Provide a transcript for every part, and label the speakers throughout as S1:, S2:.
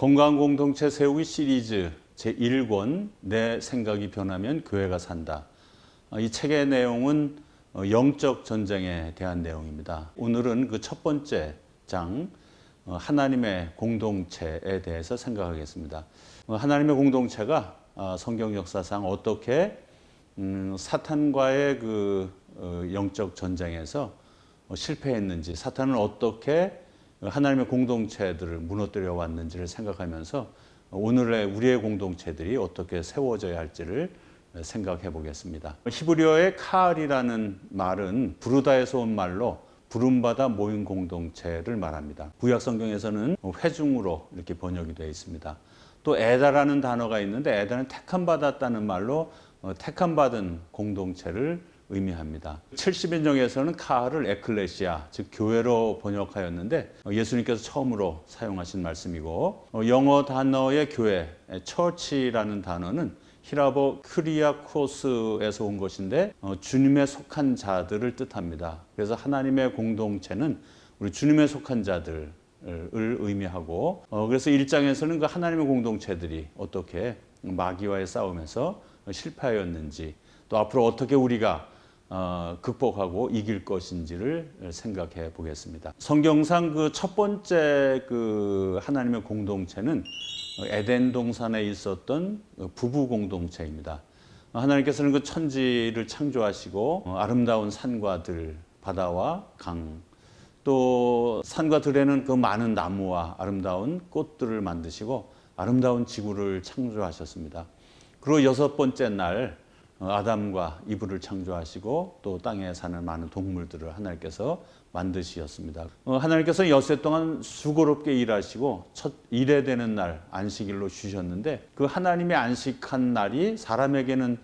S1: 건강한 공동체 세우기 시리즈 제1권 내 생각이 변하면 교회가 산다. 이 책의 내용은 영적 전쟁에 대한 내용입니다. 오늘은 그 첫 번째 장 하나님의 공동체에 대해서 생각하겠습니다. 하나님의 공동체가 성경 역사상 어떻게 사탄과의 그 영적 전쟁에서 실패했는지, 사탄은 어떻게 하나님의 공동체들을 무너뜨려 왔는지를 생각하면서 오늘의 우리의 공동체들이 어떻게 세워져야 할지를 생각해 보겠습니다. 히브리어의 카알이라는 말은 부르다에서 온 말로 부름받아 모인 공동체를 말합니다. 구약 성경에서는 회중으로 이렇게 번역이 되어 있습니다. 또 에다라는 단어가 있는데 에다는 택함 받았다는 말로 택함 받은 공동체를 의미합니다. 70인정에서는 카알을 에클레시아, 즉 교회로 번역하였는데 예수님께서 처음으로 사용하신 말씀이고, 영어 단어의 교회, 처치라는 단어는 히라보 크리아코스에서 온 것인데 주님에 속한 자들을 뜻합니다. 그래서 하나님의 공동체는 우리 주님에 속한 자들을 의미하고, 그래서 1장에서는 그 하나님의 공동체들이 어떻게 마귀와의 싸움에서 실패하였는지, 또 앞으로 어떻게 우리가 극복하고 이길 것인지를 생각해 보겠습니다. 성경상 그 첫 번째 그 하나님의 공동체는 에덴 동산에 있었던 부부 공동체입니다. 하나님께서는 그 천지를 창조하시고 아름다운 산과 들, 바다와 강, 또 산과 들에는 그 많은 나무와 아름다운 꽃들을 만드시고 아름다운 지구를 창조하셨습니다. 그리고 여섯 번째 날 아담과 이브를 창조하시고 또 땅에 사는 많은 동물들을 하나님께서 만드셨습니다. 하나님께서 엿새 동안 수고롭게 일하시고 첫 일에 되는 날 안식일로 주셨는데, 그 하나님의 안식한 날이 사람에게는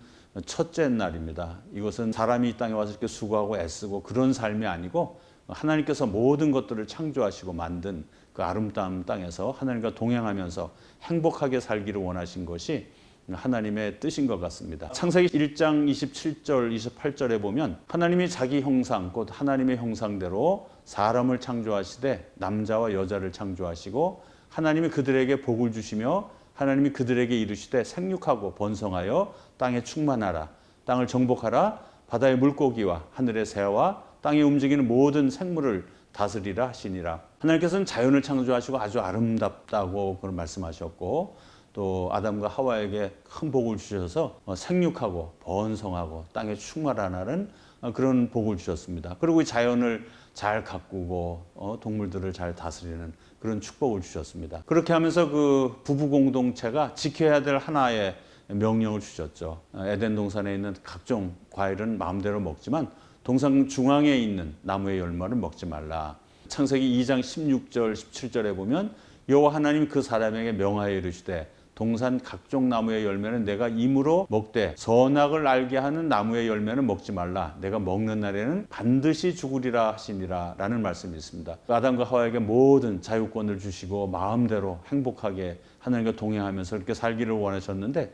S1: 첫째 날입니다. 이것은 사람이 이 땅에 와서 이렇게 수고하고 애쓰고 그런 삶이 아니고 하나님께서 모든 것들을 창조하시고 만든 그 아름다운 땅에서 하나님과 동행하면서 행복하게 살기를 원하신 것이 하나님의 뜻인 것 같습니다. 창세기 1장 27절, 28절에 보면 하나님이 자기 형상, 곧 하나님의 형상대로 사람을 창조하시되 남자와 여자를 창조하시고 하나님이 그들에게 복을 주시며 하나님이 그들에게 이르시되 생육하고 번성하여 땅에 충만하라, 땅을 정복하라, 바다의 물고기와 하늘의 새와 땅에 움직이는 모든 생물을 다스리라 하시니라. 하나님께서는 자연을 창조하시고 아주 아름답다고 그런 말씀하셨고, 또 아담과 하와에게 큰 복을 주셔서 생육하고 번성하고 땅에 충만하라는 그런 복을 주셨습니다. 그리고 이 자연을 잘 가꾸고 동물들을 잘 다스리는 그런 축복을 주셨습니다. 그렇게 하면서 그 부부 공동체가 지켜야 될 하나의 명령을 주셨죠. 에덴 동산에 있는 각종 과일은 마음대로 먹지만 동산 중앙에 있는 나무의 열매는 먹지 말라. 창세기 2장 16절 17절에 보면 여호와 하나님이 그 사람에게 명하여 이르시되 동산 각종 나무의 열매는 내가 임으로 먹되 선악을 알게 하는 나무의 열매는 먹지 말라. 내가 먹는 날에는 반드시 죽으리라 하시니라 라는 말씀이 있습니다. 아담과 하와에게 모든 자유권을 주시고 마음대로 행복하게 하나님과 동행하면서 그렇게 살기를 원하셨는데,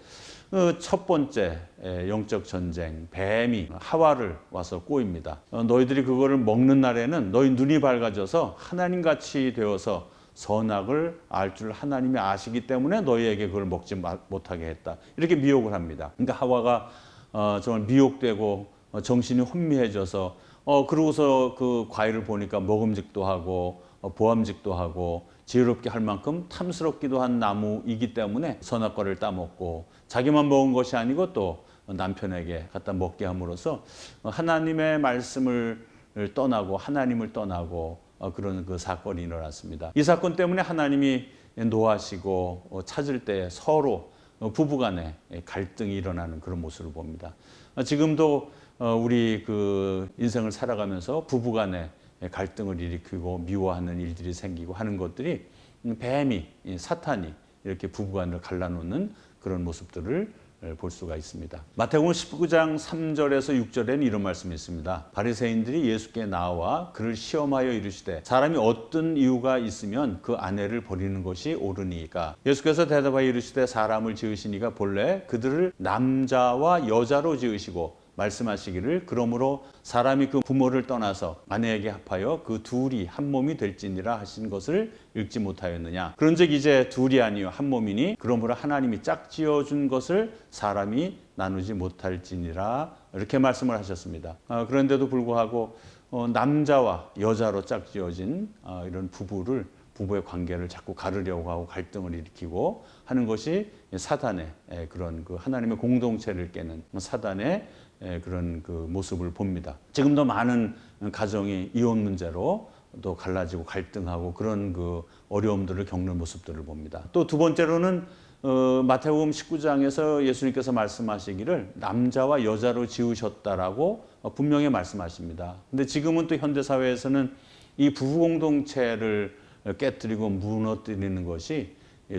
S1: 첫 번째 영적 전쟁, 뱀이 하와를 와서 꼬입니다. 너희들이 그거를 먹는 날에는 너희 눈이 밝아져서 하나님같이 되어서 선악을 알 줄 하나님이 아시기 때문에 너희에게 그걸 먹지 못하게 했다. 이렇게 미혹을 합니다. 그러니까 하와가 정말 미혹되고 정신이 혼미해져서 그러고서 그 과일을 보니까 먹음직도 하고 보암직도 하고 지혜롭게 할 만큼 탐스럽기도 한 나무이기 때문에 선악과를 따먹고 자기만 먹은 것이 아니고 또 남편에게 갖다 먹게 함으로써 하나님의 말씀을 떠나고 하나님을 떠나고 그런 그 사건이 일어났습니다. 이 사건 때문에 하나님이 노하시고 찾을 때 서로 부부간에 갈등이 일어나는 그런 모습을 봅니다. 지금도 우리 그 인생을 살아가면서 부부간에 갈등을 일으키고 미워하는 일들이 생기고 하는 것들이 뱀이, 사탄이 이렇게 부부간을 갈라놓는 그런 모습들을 볼 수가 있습니다. 마태복음 19장 3절에서 6절에는 이런 말씀이 있습니다. 바리새인들이 예수께 나와 그를 시험하여 이르시되 사람이 어떤 이유가 있으면 그 아내를 버리는 것이 옳으니까. 예수께서 대답하여 이르시되 사람을 지으시니가 본래 그들을 남자와 여자로 지으시고 말씀하시기를 그러므로 사람이 그 부모를 떠나서 아내에게 합하여 그 둘이 한 몸이 될지니라 하신 것을 읽지 못하였느냐. 그런즉 이제 둘이 아니요 한 몸이니 그러므로 하나님이 짝지어 준 것을 사람이 나누지 못할지니라 이렇게 말씀을 하셨습니다. 그런데도 불구하고 남자와 여자로 짝지어진 이런 부부의 관계를 자꾸 가르려고 하고 갈등을 일으키고 하는 것이 사단의 그런 그 하나님의 공동체를 깨는 사단의 그런 그 모습을 봅니다. 지금도 많은 가정이 이혼 문제로 또 갈라지고 갈등하고 그런 그 어려움들을 겪는 모습들을 봅니다. 또 두 번째로는 마태복음 19장에서 예수님께서 말씀하시기를 남자와 여자로 지으셨다라고 분명히 말씀하십니다. 근데 지금은 또 현대 사회에서는 이 부부 공동체를 깨뜨리고 무너뜨리는 것이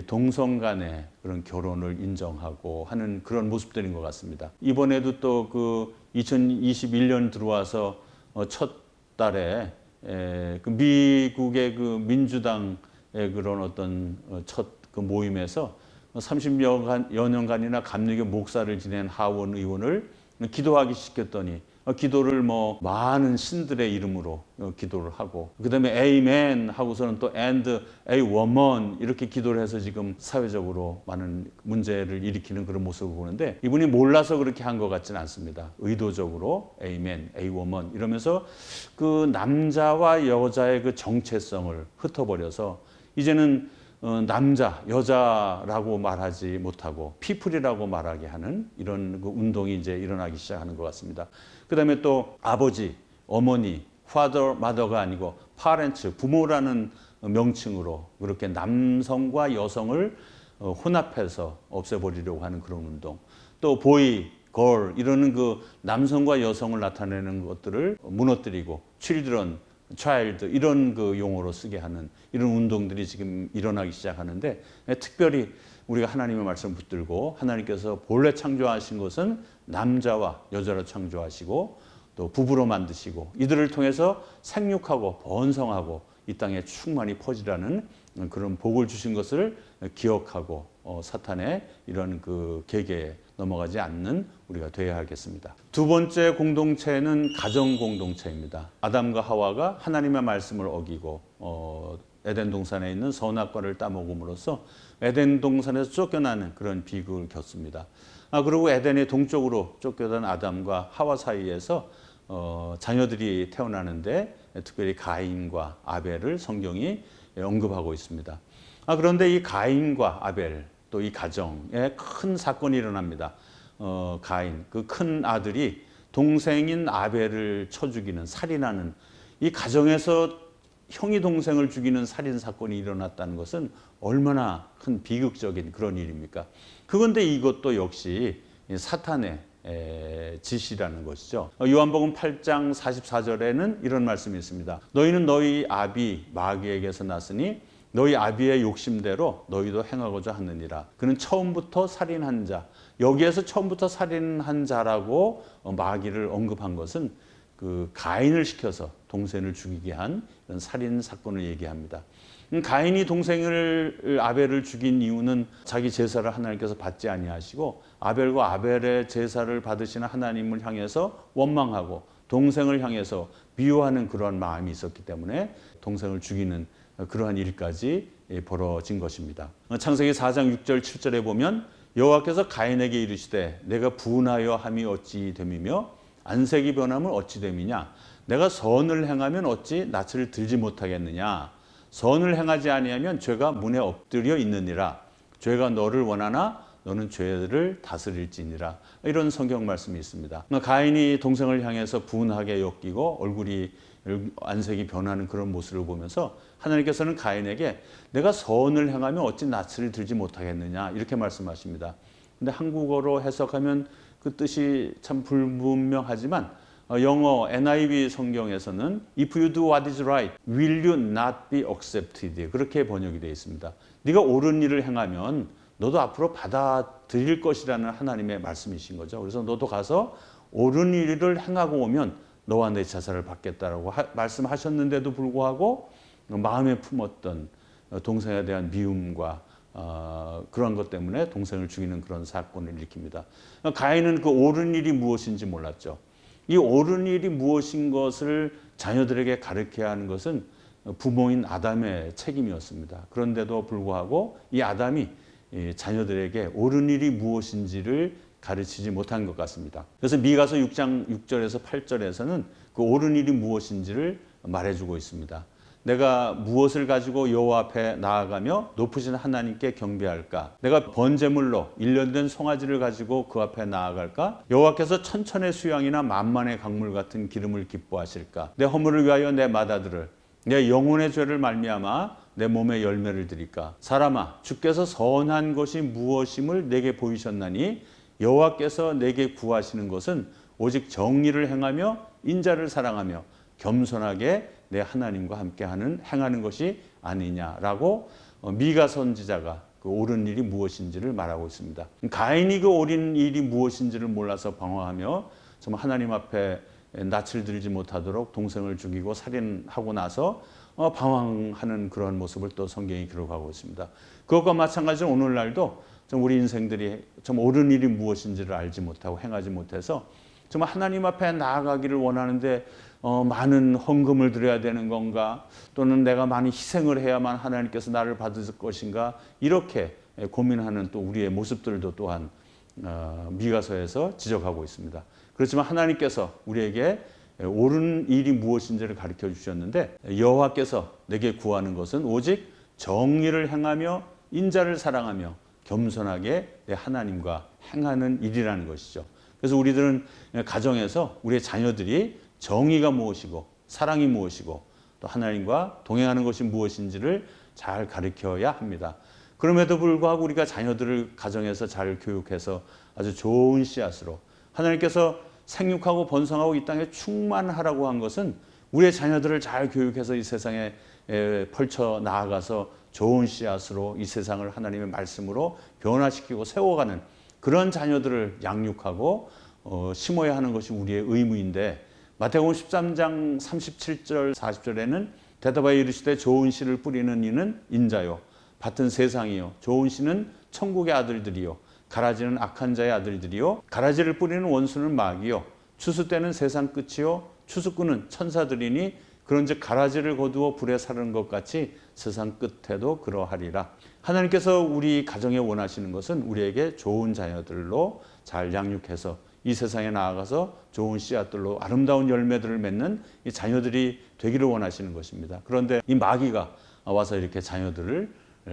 S1: 동성 간의 그런 결혼을 인정하고 하는 그런 모습들인 것 같습니다. 이번에도 또 그 2021년 들어와서 첫 달에 그 미국의 그 민주당의 그런 어떤 첫 그 모임에서 30여 년간이나 감리교 목사를 지낸 하원 의원을 기도하기 시켰더니 기도를 뭐 많은 신들의 이름으로 기도를 하고 그다음에 아멘 하고서는 또 and a woman 이렇게 기도를 해서 지금 사회적으로 많은 문제를 일으키는 그런 모습을 보는데 이분이 몰라서 그렇게 한 것 같지는 않습니다. 의도적으로 amen, a woman 이러면서 그 남자와 여자의 그 정체성을 흩어버려서 이제는 남자, 여자라고 말하지 못하고 피플이라고 말하게 하는 이런 그 운동이 이제 일어나기 시작하는 것 같습니다. 그 다음에 또 아버지, 어머니, father, mother가 아니고 parents, 부모라는 명칭으로 그렇게 남성과 여성을 혼합해서 없애버리려고 하는 그런 운동. 또 boy, girl 이러는 그 남성과 여성을 나타내는 것들을 무너뜨리고 children, child 이런 그 용어로 쓰게 하는 이런 운동들이 지금 일어나기 시작하는데 특별히 우리가 하나님의 말씀을 붙들고 하나님께서 본래 창조하신 것은 남자와 여자로 창조하시고 또 부부로 만드시고 이들을 통해서 생육하고 번성하고 이 땅에 충만히 퍼지라는 그런 복을 주신 것을 기억하고 사탄의 이런 그 계계에 넘어가지 않는 우리가 되어야 하겠습니다. 두 번째 공동체는 가정 공동체입니다. 아담과 하와가 하나님의 말씀을 어기고 에덴 동산에 있는 선악과를 따먹음으로써 에덴 동산에서 쫓겨나는 그런 비극을 겪습니다. 그리고 에덴의 동쪽으로 쫓겨난 아담과 하와 사이에서 자녀들이 태어나는데 특별히 가인과 아벨을 성경이 언급하고 있습니다. 그런데 이 가인과 아벨 또 이 가정에 큰 사건이 일어납니다. 가인 그 큰 아들이 동생인 아벨을 쳐 죽이는 살인하는 이 가정에서 형이 동생을 죽이는 살인 사건이 일어났다는 것은 얼마나 큰 비극적인 그런 일입니까? 그런데 이것도 역시 사탄의 짓이라는 것이죠. 요한복음 8장 44절에는 이런 말씀이 있습니다. 너희는 너희 아비 마귀에게서 났으니 너희 아비의 욕심대로 너희도 행하고자 하느니라. 그는 처음부터 살인한 자. 여기에서 처음부터 살인한 자라고 마귀를 언급한 것은 그 가인을 시켜서 동생을 죽이게 한 이런 살인 사건을 얘기합니다. 가인이 동생을 아벨을 죽인 이유는 자기 제사를 하나님께서 받지 아니하시고 아벨과 아벨의 제사를 받으시는 하나님을 향해서 원망하고 동생을 향해서 미워하는 그런 마음이 있었기 때문에 동생을 죽이는 그러한 일까지 벌어진 것입니다. 창세기 4장 6절 7절에 보면 여호와께서 가인에게 이르시되 내가 분하여 함이 어찌 됨이며 안색이 변함은 어찌 됨이냐 내가 선을 행하면 어찌 낯을 들지 못하겠느냐 선을 행하지 아니하면 죄가 문에 엎드려 있느니라 죄가 너를 원하나 너는 죄를 다스릴지니라 이런 성경 말씀이 있습니다. 가인이 동생을 향해서 분하게 엮이고 얼굴이 안색이 변하는 그런 모습을 보면서 하나님께서는 가인에게 내가 선을 행하면 어찌 낯을 들지 못하겠느냐 이렇게 말씀하십니다. 근데 한국어로 해석하면 그 뜻이 참 불분명하지만 영어 NIV 성경에서는 If you do what is right, will you not be accepted? 그렇게 번역이 되어 있습니다. 네가 옳은 일을 행하면 너도 앞으로 받아들일 것이라는 하나님의 말씀이신 거죠. 그래서 너도 가서 옳은 일을 행하고 오면 너와 내 자살을 받겠다라고 말씀하셨는데도 불구하고 마음에 품었던 동생에 대한 미움과 그런 것 때문에 동생을 죽이는 그런 사건을 일으킵니다. 가인은 그 옳은 일이 무엇인지 몰랐죠. 이 옳은 일이 무엇인 것을 자녀들에게 가르쳐야 하는 것은 부모인 아담의 책임이었습니다. 그런데도 불구하고 이 아담이 자녀들에게 옳은 일이 무엇인지를 가르치지 못한 것 같습니다. 그래서 미가서 6장 6절에서 8절에서는 그 옳은 일이 무엇인지를 말해주고 있습니다. 내가 무엇을 가지고 여호와 앞에 나아가며 높으신 하나님께 경배할까? 내가 번제물로 1년 된 송아지를 가지고 그 앞에 나아갈까? 여호와께서 천천의 수양이나 만만의 강물 같은 기름을 기뻐하실까? 내 허물을 위하여 내 맏아들을 내 영혼의 죄를 말미암아 내 몸에 열매를 드릴까? 사람아, 주께서 선한 것이 무엇임을 내게 보이셨나니 여호와께서 내게 구하시는 것은 오직 정의를 행하며 인자를 사랑하며 겸손하게 내 하나님과 함께 행하는 것이 아니냐라고 미가 선지자가 그 옳은 일이 무엇인지를 말하고 있습니다. 가인이 그 옳은 일이 무엇인지를 몰라서 방황하며 정말 하나님 앞에 낯을 들지 못하도록 동생을 죽이고 살인하고 나서 방황하는 그런 모습을 또 성경이 기록하고 있습니다. 그것과 마찬가지로 오늘날도 우리 인생들이 좀 옳은 일이 무엇인지를 알지 못하고 행하지 못해서 정말 하나님 앞에 나아가기를 원하는데 많은 헌금을 드려야 되는 건가, 또는 내가 많이 희생을 해야만 하나님께서 나를 받으실 것인가, 이렇게 고민하는 또 우리의 모습들도 또한 미가서에서 지적하고 있습니다. 그렇지만 하나님께서 우리에게 옳은 일이 무엇인지를 가르쳐 주셨는데, 여호와께서 내게 구하는 것은 오직 정의를 행하며 인자를 사랑하며 겸손하게 내 하나님과 행하는 일이라는 것이죠. 그래서 우리들은 가정에서 우리의 자녀들이 정의가 무엇이고 사랑이 무엇이고 또 하나님과 동행하는 것이 무엇인지를 잘 가르쳐야 합니다. 그럼에도 불구하고 우리가 자녀들을 가정에서 잘 교육해서 아주 좋은 씨앗으로 하나님께서 생육하고 번성하고 이 땅에 충만하라고 한 것은 우리의 자녀들을 잘 교육해서 이 세상에 펼쳐 나아가서 좋은 씨앗으로 이 세상을 하나님의 말씀으로 변화시키고 세워가는 그런 자녀들을 양육하고 심어야 하는 것이 우리의 의무인데, 마태복음 13장 37절 40절에는 대답하여 이르시되 좋은 씨를 뿌리는 이는 인자요 밭은 세상이요 좋은 씨는 천국의 아들들이요 가라지는 악한 자의 아들들이요 가라지를 뿌리는 원수는 마귀요 추수 때는 세상 끝이요 추수꾼은 천사들이니 그런즉 가라지를 거두어 불에 사르는 것 같이 세상 끝에도 그러하리라. 하나님께서 우리 가정에 원하시는 것은 우리에게 좋은 자녀들로 잘 양육해서 이 세상에 나아가서 좋은 씨앗들로 아름다운 열매들을 맺는 이 자녀들이 되기를 원하시는 것입니다. 그런데 이 마귀가 와서 이렇게 자녀들을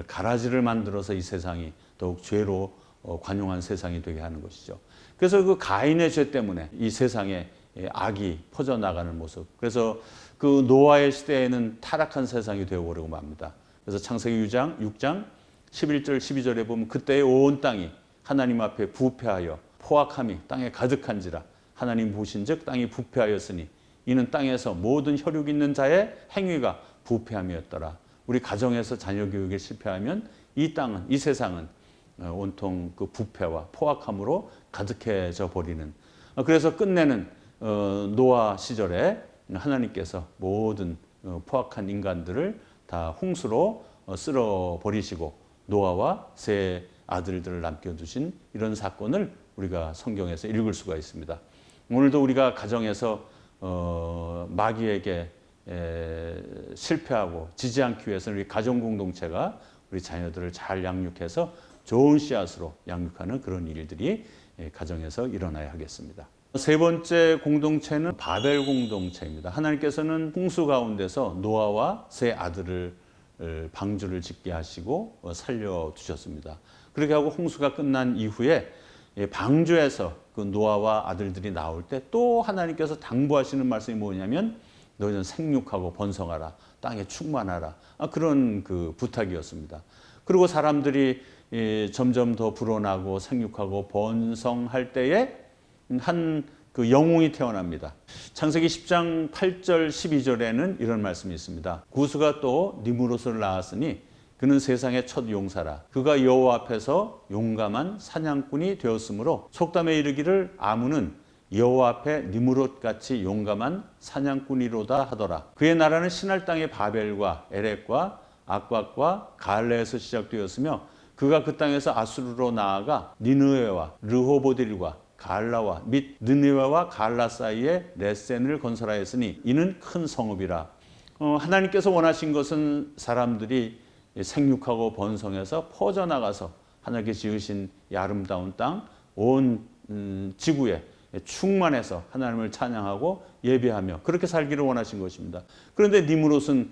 S1: 가라지를 만들어서 이 세상이 더욱 죄로 관용한 세상이 되게 하는 것이죠. 그래서 그 가인의 죄 때문에 이 세상에 악이 퍼져나가는 모습, 그래서 그 노아의 시대에는 타락한 세상이 되어버리고 맙니다. 그래서 창세기 6장 11절 12절에 보면 그때의 온 땅이 하나님 앞에 부패하여 포악함이 땅에 가득한지라 하나님 보신즉 땅이 부패하였으니 이는 땅에서 모든 혈육 있는 자의 행위가 부패함이었더라. 우리 가정에서 자녀 교육에 실패하면 이 땅은, 이 세상은 온통 그 부패와 포악함으로 가득해져 버리는, 그래서 끝내는 노아 시절에 하나님께서 모든 포악한 인간들을 다 홍수로 쓸어 버리시고 노아와 세 아들들을 남겨두신 이런 사건을 우리가 성경에서 읽을 수가 있습니다. 오늘도 우리가 가정에서 마귀에게 실패하고 지지 않기 위해서는 우리 가정 공동체가 우리 자녀들을 잘 양육해서 좋은 씨앗으로 양육하는 그런 일들이 가정에서 일어나야 하겠습니다. 세 번째 공동체는 바벨 공동체입니다. 하나님께서는 홍수 가운데서 노아와 세 아들을 방주를 짓게 하시고 살려두셨습니다. 그렇게 하고 홍수가 끝난 이후에 방주에서 그 노아와 아들들이 나올 때 또 하나님께서 당부하시는 말씀이 뭐냐면 너희는 생육하고 번성하라, 땅에 충만하라, 그런 그 부탁이었습니다. 그리고 사람들이 점점 더 불어나고 생육하고 번성할 때에 한 그 영웅이 태어납니다. 창세기 10장 8절 12절에는 이런 말씀이 있습니다. 구스가 또 니므롯을 낳았으니 그는 세상의 첫 용사라. 그가 여호와 앞에서 용감한 사냥꾼이 되었으므로 속담에 이르기를 아문은 여호와 앞에 니므롯같이 용감한 사냥꾼이로다 하더라. 그의 나라는 신할 땅의 바벨과 에렉과 악박과 갈레에서 시작되었으며 그가 그 땅에서 아수르로 나아가 니느웨와 르호보딜과 갈라와 및 느느웨와 갈라 사이에 레센을 건설하였으니 이는 큰 성읍이라. 하나님께서 원하신 것은 사람들이 생육하고 번성해서 퍼져나가서 하나님께 지으신 이 아름다운 땅, 온 지구에 충만해서 하나님을 찬양하고 예배하며 그렇게 살기를 원하신 것입니다. 그런데 니므롯은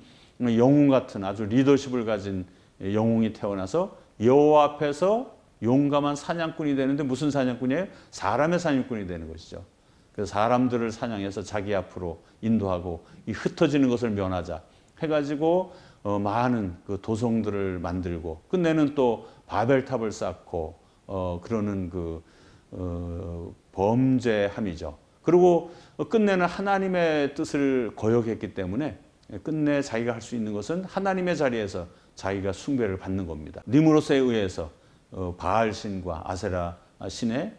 S1: 영웅 같은 아주 리더십을 가진 영웅이 태어나서 여호와 앞에서 용감한 사냥꾼이 되는데 무슨 사냥꾼이에요? 사람의 사냥꾼이 되는 것이죠. 그래서 사람들을 사냥해서 자기 앞으로 인도하고 이 흩어지는 것을 면하자 해가지고 많은 그 도성들을 만들고 끝내는 또 바벨탑을 쌓고 그러는 그 범죄함이죠. 그리고 끝내는 하나님의 뜻을 거역했기 때문에 끝내 자기가 할 수 있는 것은 하나님의 자리에서 자기가 숭배를 받는 겁니다. 니므롯에 의해서 바알 신과 아세라 신의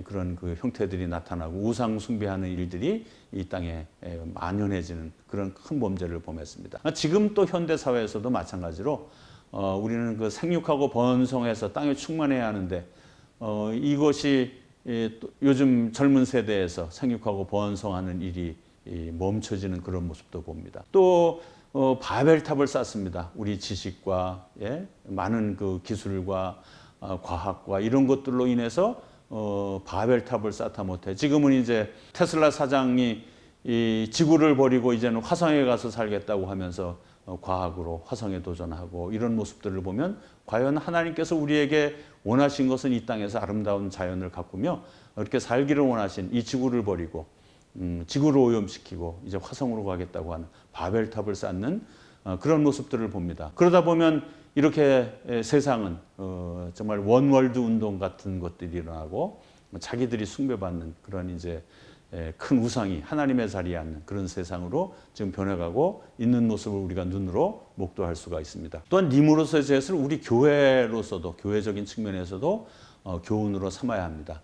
S1: 그런 그 형태들이 나타나고 우상 숭배하는 일들이 이 땅에 만연해지는 그런 큰 범죄를 범했습니다. 지금 또 현대 사회에서도 마찬가지로 우리는 그 생육하고 번성해서 땅에 충만해야 하는데 이것이 요즘 젊은 세대에서 생육하고 번성하는 일이 멈춰지는 그런 모습도 봅니다. 또 바벨탑을 쌓습니다. 우리 지식과 많은 그 기술과 과학과 이런 것들로 인해서 바벨탑을 쌓다 못해 지금은 이제 테슬라 사장이 이 지구를 버리고 이제는 화성에 가서 살겠다고 하면서 과학으로 화성에 도전하고 이런 모습들을 보면 과연 하나님께서 우리에게 원하신 것은 이 땅에서 아름다운 자연을 가꾸며 이렇게 살기를 원하신 이 지구를 버리고 지구를 오염시키고 이제 화성으로 가겠다고 하는 바벨탑을 쌓는 그런 모습들을 봅니다. 그러다 보면 이렇게 세상은 정말 원월드 운동 같은 것들이 일어나고 자기들이 숭배받는 그런 이제 큰 우상이 하나님의 자리에 앉는 그런 세상으로 지금 변해가고 있는 모습을 우리가 눈으로 목도할 수가 있습니다. 또한 니므롯의 죄를 우리 교회로서도 교회적인 측면에서도 교훈으로 삼아야 합니다.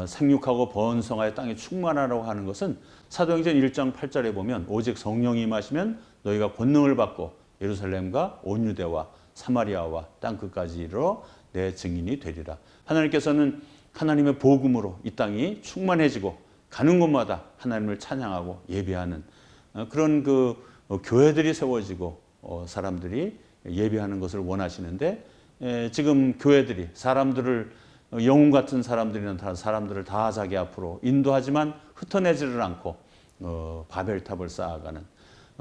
S1: 생육하고 번성하여 땅에 충만하라고 하는 것은 사도행전 1장 8절에 보면 오직 성령이 임하시면 너희가 권능을 받고 예루살렘과 온 유대와 사마리아와 땅 끝까지 이르러 내 증인이 되리라. 하나님께서는 하나님의 복음으로 이 땅이 충만해지고 가는 곳마다 하나님을 찬양하고 예배하는 그런 그 교회들이 세워지고 사람들이 예배하는 것을 원하시는데 지금 교회들이 사람들을 영웅 같은 사람들이나 사람들을 다 자기 앞으로 인도하지만 흩어내지를 않고 바벨탑을 쌓아가는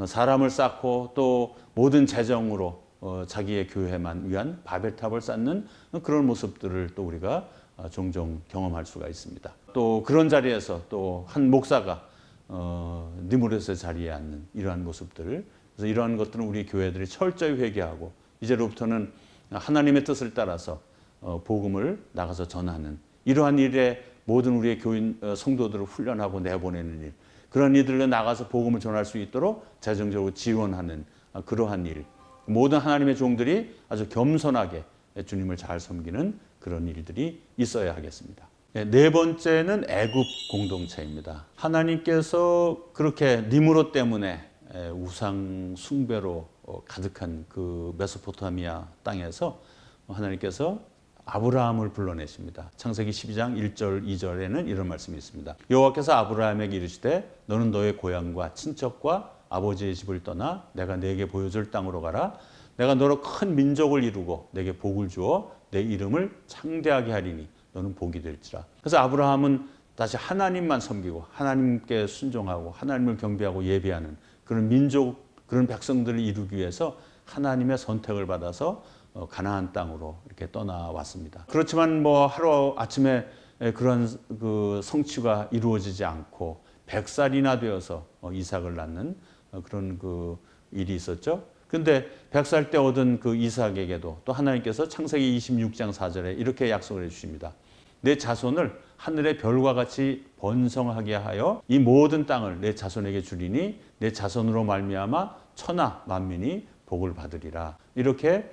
S1: 사람을 쌓고 또 모든 재정으로 자기의 교회만 위한 바벨탑을 쌓는 그런 모습들을 또 우리가 종종 경험할 수가 있습니다. 또 그런 자리에서 또 한 목사가 니므롯의 자리에 앉는 이러한 모습들, 그래서 이러한 것들은 우리 교회들이 철저히 회개하고 이제로부터는 하나님의 뜻을 따라서 복음을 나가서 전하는 이러한 일에 모든 우리의 교인 성도들을 훈련하고 내보내는 일, 그런 이들로 나가서 복음을 전할 수 있도록 재정적으로 지원하는 그러한 일, 모든 하나님의 종들이 아주 겸손하게 주님을 잘 섬기는 그런 일들이 있어야 하겠습니다. 네 번째는 애굽 공동체입니다. 하나님께서 그렇게 니므롯 때문에 우상 숭배로 가득한 그 메소포타미아 땅에서 하나님께서 아브라함을 불러내십니다. 창세기 12장 1절 2절에는 이런 말씀이 있습니다. 여호와께서 아브라함에게 이르시되 너는 너의 고향과 친척과 아버지의 집을 떠나 내가 네게 보여줄 땅으로 가라. 내가 너로 큰 민족을 이루고 내게 복을 주어 내 이름을 창대하게 하리니 너는 복이 될지라. 그래서 아브라함은 다시 하나님만 섬기고 하나님께 순종하고 하나님을 경배하고 예배하는 그런 민족, 그런 백성들을 이루기 위해서 하나님의 선택을 받아서 가나안 땅으로 이렇게 떠나왔습니다. 그렇지만 뭐 하루 아침에 그런 그 성취가 이루어지지 않고 100살이나 되어서 이삭을 낳는 그런 그 일이 있었죠. 근데 100살 때 얻은 그 이삭에게도 또 하나님께서 창세기 26장 4절에 이렇게 약속을 해주십니다. 내 자손을 하늘의 별과 같이 번성하게 하여 이 모든 땅을 내 자손에게 주리니 내 자손으로 말미암아 천하 만민이 복을 받으리라. 이렇게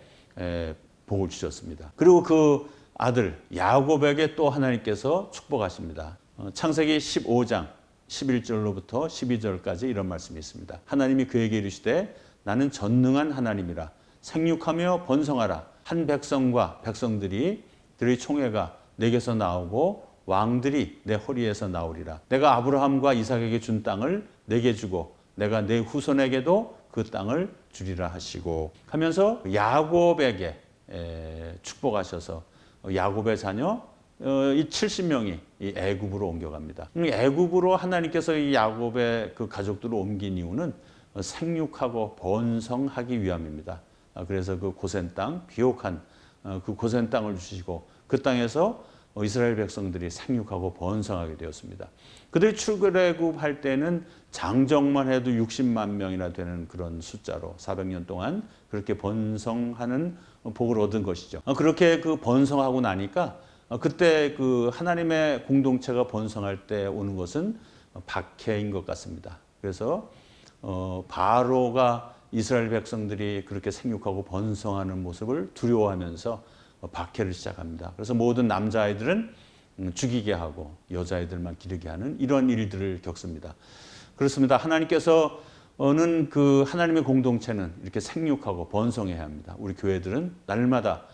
S1: 복을 주셨습니다. 그리고 그 아들 야곱에게 또 하나님께서 축복하십니다. 창세기 15장 11절로부터 12절까지 이런 말씀이 있습니다. 하나님이 그에게 이르시되 나는 전능한 하나님이라 생육하며 번성하라 한 백성들이 들의 총회가 내게서 나오고 왕들이 내 허리에서 나오리라. 내가 아브라함과 이삭에게 준 땅을 내게 주고 내가 내 후손에게도 그 땅을 주리라 하시고 하면서 야곱에게 축복하셔서 야곱의 자녀 이 70명이 이 애굽으로 옮겨갑니다. 애굽으로 하나님께서 이 야곱의 그 가족들을 옮긴 이유는 생육하고 번성하기 위함입니다. 그래서 그 고센 땅, 비옥한 그 고센 땅을 주시고 그 땅에서 이스라엘 백성들이 생육하고 번성하게 되었습니다. 그들이 출애굽할 때는 장정만 해도 60만 명이나 되는 그런 숫자로 400년 동안 그렇게 번성하는 복을 얻은 것이죠. 그렇게 그 번성하고 나니까 그때 그 하나님의 공동체가 번성할 때 오는 것은 박해인 것 같습니다. 그래서 바로가 이스라엘 백성들이 그렇게 생육하고 번성하는 모습을 두려워하면서 박해를 시작합니다. 그래서 모든 남자아이들은 죽이게 하고 여자아이들만 기르게 하는 이런 일들을 겪습니다. 그렇습니다. 하나님께서는 그 하나님의 공동체는 이렇게 생육하고 번성해야 합니다. 우리 교회들은 날마다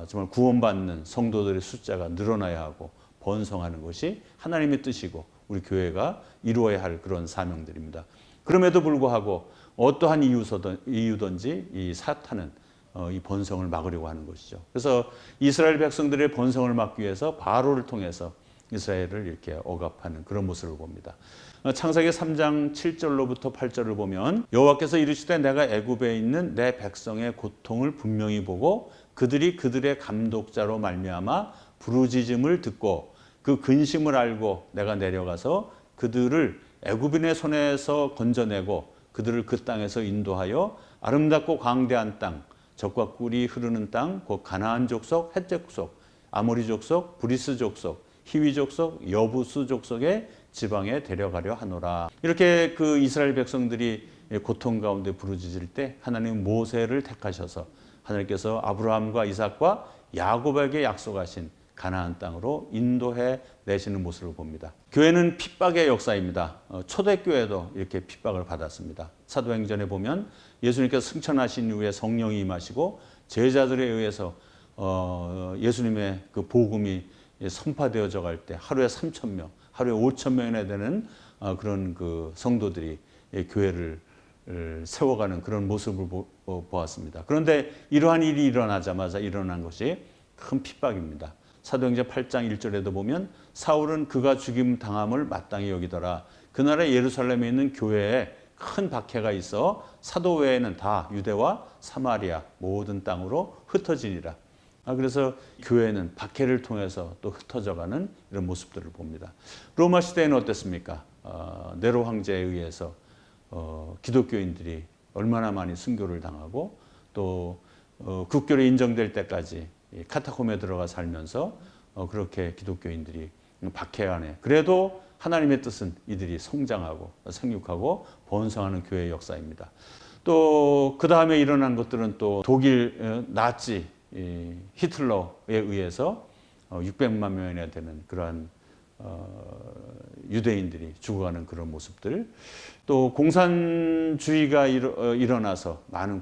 S1: 정말 구원받는 성도들의 숫자가 늘어나야 하고 번성하는 것이 하나님의 뜻이고 우리 교회가 이루어야 할 그런 사명들입니다. 그럼에도 불구하고 어떠한 이유든지 이 사탄은 이 번성을 막으려고 하는 것이죠. 그래서 이스라엘 백성들의 번성을 막기 위해서 바로를 통해서 이스라엘을 이렇게 억압하는 그런 모습을 봅니다. 창세기 3장 7절로부터 8절을 보면 여호와께서 이르시되 내가 애굽에 있는 내 백성의 고통을 분명히 보고 그들이 그들의 감독자로 말미암아 부르짖음을 듣고 그 근심을 알고 내가 내려가서 그들을 애굽인의 손에서 건져내고 그들을 그 땅에서 인도하여 아름답고 광대한 땅 젖과 꿀이 흐르는 땅 곧 가나안 족속, 헷 족속, 아모리 족속, 브리스 족속, 히위 족속, 여부스 족속의 지방에 데려가려 하노라. 이렇게 그 이스라엘 백성들이 고통 가운데 부르짖을 때 하나님 모세를 택하셔서 하나님께서 아브라함과 이삭과 야곱에게 약속하신 가나안 땅으로 인도해 내시는 모습을 봅니다. 교회는 핍박의 역사입니다. 초대교회도 이렇게 핍박을 받았습니다. 사도행전에 보면 예수님께서 승천하신 이후에 성령이 임하시고 제자들에 의해서 예수님의 그 복음이 선파되어져 갈 때 하루에 3,000명, 하루에 5,000명이나 되는 그런 그 성도들이 교회를 세워가는 그런 모습을 보았습니다. 그런데 이러한 일이 일어나자마자 일어난 것이 큰 핍박입니다. 사도행전 8장 1절에도 보면 사울은 그가 죽임 당함을 마땅히 여기더라. 그날에 예루살렘에 있는 교회에 큰 박해가 있어 사도 외에는 다 유대와 사마리아 모든 땅으로 흩어지니라. 그래서 교회는 박해를 통해서 또 흩어져가는 이런 모습들을 봅니다. 로마 시대에는 어땠습니까? 네로 황제에 의해서 기독교인들이 얼마나 많이 순교를 당하고 또 국교로 인정될 때까지 카타콤에 들어가 살면서 그렇게 기독교인들이 박해 안에 그래도 하나님의 뜻은 이들이 성장하고 생육하고 번성하는 교회의 역사입니다. 또 그 다음에 일어난 것들은 또 독일 나치 히틀러에 의해서 600만 명이나 되는 그러한 유대인들이 죽어가는 그런 모습들, 또 공산주의가 일어나서 많은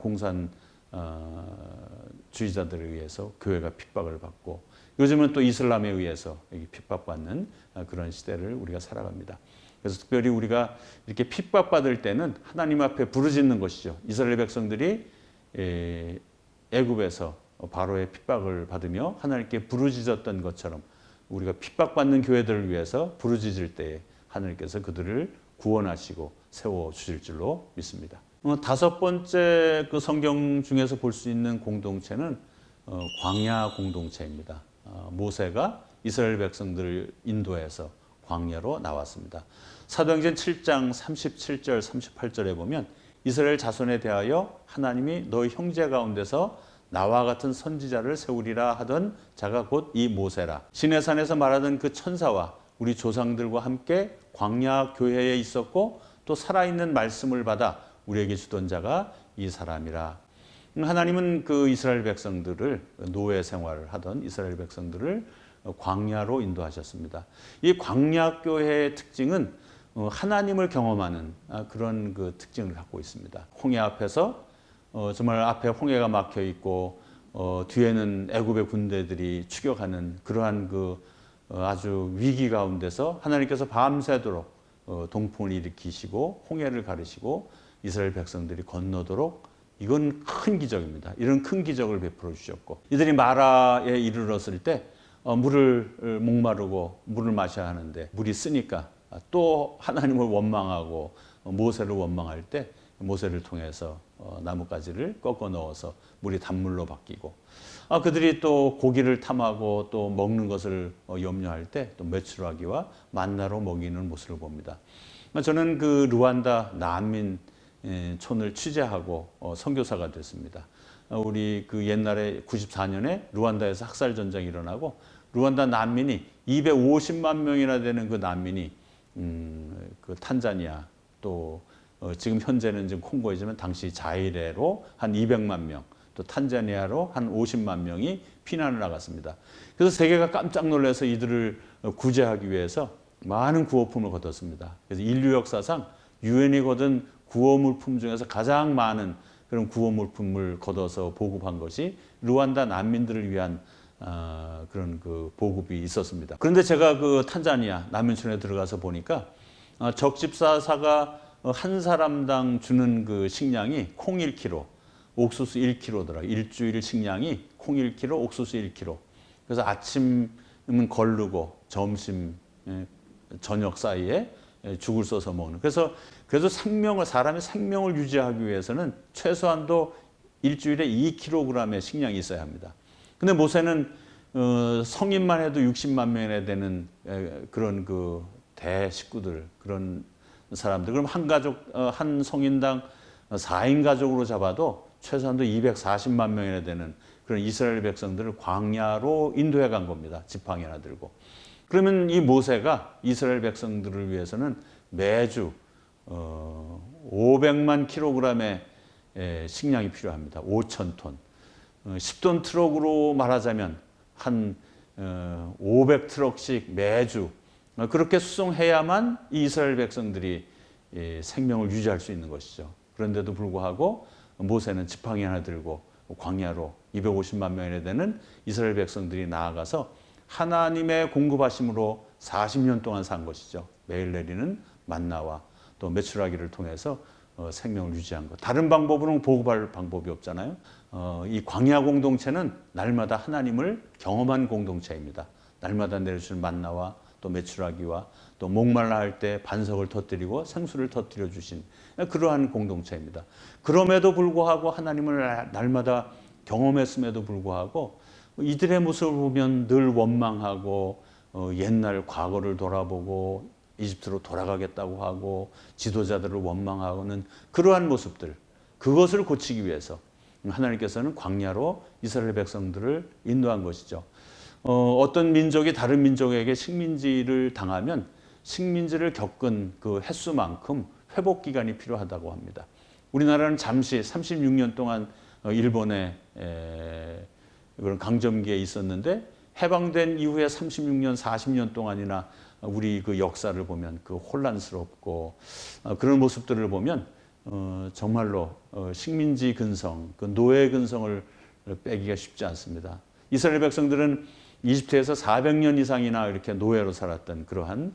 S1: 공산주의자들에 의해서 교회가 핍박을 받고 요즘은 또 이슬람에 의해서 핍박받는 그런 시대를 우리가 살아갑니다. 그래서 특별히 우리가 이렇게 핍박받을 때는 하나님 앞에 부르짖는 것이죠. 이스라엘 백성들이 애굽에서 바로의 핍박을 받으며 하나님께 부르짖었던 것처럼 우리가 핍박받는 교회들을 위해서 부르짖을 때에 하나님께서 그들을 구원하시고 세워주실 줄로 믿습니다. 다섯 번째 그 성경 중에서 볼 수 있는 공동체는 광야 공동체입니다. 모세가 이스라엘 백성들을 인도해서 광야로 나왔습니다. 사도행전 7장 37절 38절에 보면 이스라엘 자손에 대하여 하나님이 너희 형제 가운데서 나와 같은 선지자를 세우리라 하던 자가 곧 이 모세라. 시내산에서 말하던 그 천사와 우리 조상들과 함께 광야 교회에 있었고 또 살아있는 말씀을 받아 우리에게 주던 자가 이 사람이라. 하나님은 그 이스라엘 백성들을 노예 생활을 하던 이스라엘 백성들을 광야로 인도하셨습니다. 이 광야 교회의 특징은 하나님을 경험하는 그런 그 특징을 갖고 있습니다. 홍해 앞에서 정말 앞에 홍해가 막혀 있고 뒤에는 애굽의 군대들이 추격하는 그러한 아주 위기 가운데서 하나님께서 밤새도록 동풍을 일으키시고 홍해를 가르시고 이스라엘 백성들이 건너도록, 이건 큰 기적입니다. 이런 큰 기적을 베풀어 주셨고, 이들이 마라에 이르렀을 때 물을 목마르고 물을 마셔야 하는데 물이 쓰니까 또 하나님을 원망하고 모세를 원망할 때 모세를 통해서 나뭇가지를 꺾어 넣어서 물이 단물로 바뀌고, 그들이 또 고기를 탐하고 또 먹는 것을 염려할 때 또 메추라기와 만나로 먹이는 모습을 봅니다. 저는 그 루안다 난민 촌을 취재하고 선교사가 됐습니다. 우리 그 옛날에 94년에 루안다에서 학살 전쟁이 일어나고 루안다 난민이 250만 명이나 되는 그 난민이 그 탄자니아, 또 지금 현재는 지금 콩고이지만 당시 자이레로 한 200만 명, 또 탄자니아로 한 50만 명이 피난을 나갔습니다. 그래서 세계가 깜짝 놀라서 이들을 구제하기 위해서 많은 구호품을 거뒀습니다. 그래서 인류 역사상 유엔이 거둔 구호물품 중에서 가장 많은 그런 구호물품을 거둬서 보급한 것이 루안다 난민들을 위한 그런 그 보급이 있었습니다. 그런데 제가 그 탄자니아 난민촌에 들어가서 보니까 적집사사가 한 사람당 주는 그 식량이 콩 1kg, 옥수수 1kg더라. 일주일 식량이 콩 1kg, 옥수수 1kg. 그래서 아침은 거르고 점심, 저녁 사이에 죽을 써서 먹는. 그래서 사람의 생명을 유지하기 위해서는 최소한도 일주일에 2kg의 식량이 있어야 합니다. 근데 모세는 성인만 해도 60만 명이나 되는 그런 그 대식구들, 그런 사람들, 그럼 한 가족, 한 성인당 4인 가족으로 잡아도 최소한도 240만 명이나 되는 그런 이스라엘 백성들을 광야로 인도해 간 겁니다. 지팡이 하나 들고. 그러면 이 모세가 이스라엘 백성들을 위해서는 매주 500만 킬로그램의 식량이 필요합니다. 5천 톤. 10톤 트럭으로 말하자면 한 500트럭씩 매주 그렇게 수송해야만 이 이스라엘 백성들이 생명을 유지할 수 있는 것이죠. 그런데도 불구하고 모세는 지팡이 하나 들고 광야로 250만 명이나 되는 이스라엘 백성들이 나아가서 하나님의 공급하심으로 40년 동안 산 것이죠. 매일 내리는 만나와 또 메추라기를 통해서 생명을 유지한 것. 다른 방법으로는 보급할 방법이 없잖아요. 이 광야 공동체는 날마다 하나님을 경험한 공동체입니다. 날마다 내려주는 만나와 또 메추라기와 또 목말라 할 때 반석을 터뜨리고 생수를 터뜨려 주신 그러한 공동체입니다. 그럼에도 불구하고 하나님을 날마다 경험했음에도 불구하고 이들의 모습을 보면 늘 원망하고 옛날 과거를 돌아보고 이집트로 돌아가겠다고 하고 지도자들을 원망하고는 그러한 모습들, 그것을 고치기 위해서 하나님께서는 광야로 이스라엘 백성들을 인도한 것이죠. 어떤 민족이 다른 민족에게 식민지를 당하면 식민지를 겪은 그 횟수만큼 회복 기간이 필요하다고 합니다. 우리나라는 잠시 36년 동안 일본의 그런 강점기에 있었는데 해방된 이후에 36년, 40년 동안이나 우리 그 역사를 보면 그 혼란스럽고 그런 모습들을 보면 정말로 식민지 근성, 그 노예 근성을 빼기가 쉽지 않습니다. 이스라엘 백성들은 이집트에서 400년 이상이나 이렇게 노예로 살았던 그러한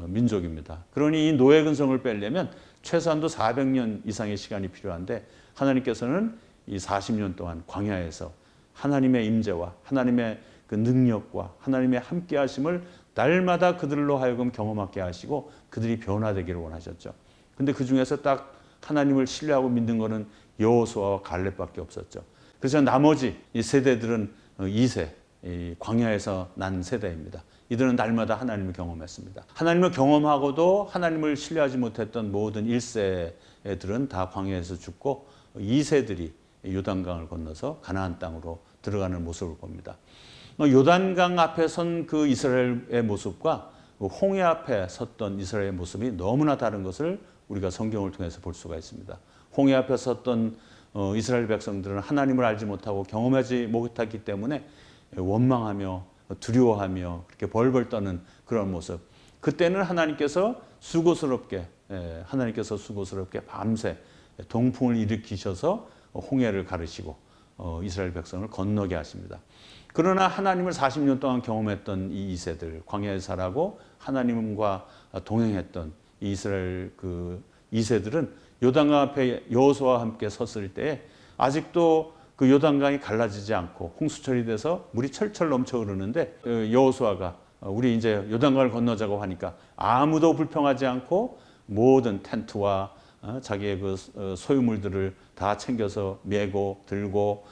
S1: 민족입니다. 그러니 이 노예 근성을 빼려면 최소한도 400년 이상의 시간이 필요한데 하나님께서는 이 40년 동안 광야에서 하나님의 임재와 하나님의 그 능력과 하나님의 함께 하심을 날마다 그들로 하여금 경험하게 하시고 그들이 변화되기를 원하셨죠. 근데 그 중에서 딱 하나님을 신뢰하고 믿는 것은 여호수아와 갈렙밖에 없었죠. 그래서 나머지 이 세대들은 2세 이 광야에서 난 세대입니다. 이들은 날마다 하나님을 경험했습니다. 하나님을 경험하고도 하나님을 신뢰하지 못했던 모든 1세들은 다 광야에서 죽고 2세들이 요단강을 건너서 가나안 땅으로 들어가는 모습을 봅니다. 요단강 앞에 선 그 이스라엘의 모습과 홍해 앞에 섰던 이스라엘의 모습이 너무나 다른 것을 우리가 성경을 통해서 볼 수가 있습니다. 홍해 앞에 섰던 이스라엘 백성들은 하나님을 알지 못하고 경험하지 못했기 때문에 원망하며 두려워하며 그렇게 벌벌 떠는 그런 모습. 그때는 하나님께서 수고스럽게 밤새 동풍을 일으키셔서 홍해를 가르시고 이스라엘 백성을 건너게 하십니다. 그러나 하나님을 40년 동안 경험했던 이 2세들, 광야에 살아고 하나님과 동행했던 이 이스라엘 그 2세들은 요단강 앞에 여호수아와 함께 섰을 때 아직도 그 요단강이 갈라지지 않고 홍수철이 돼서 물이 철철 넘쳐 흐르는데 여호수아가 우리 이제 요단강을 건너자고 하니까 아무도 불평하지 않고 모든 텐트와 자기의 그 소유물들을 다 챙겨서 메고 들고